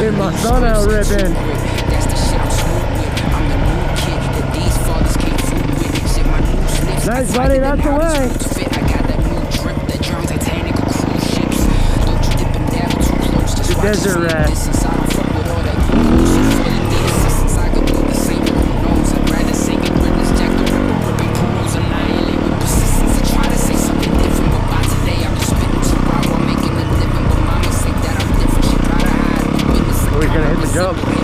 Get my son out ripping. Nice, buddy, that's the way. The desert rat. We're gonna hit the jump.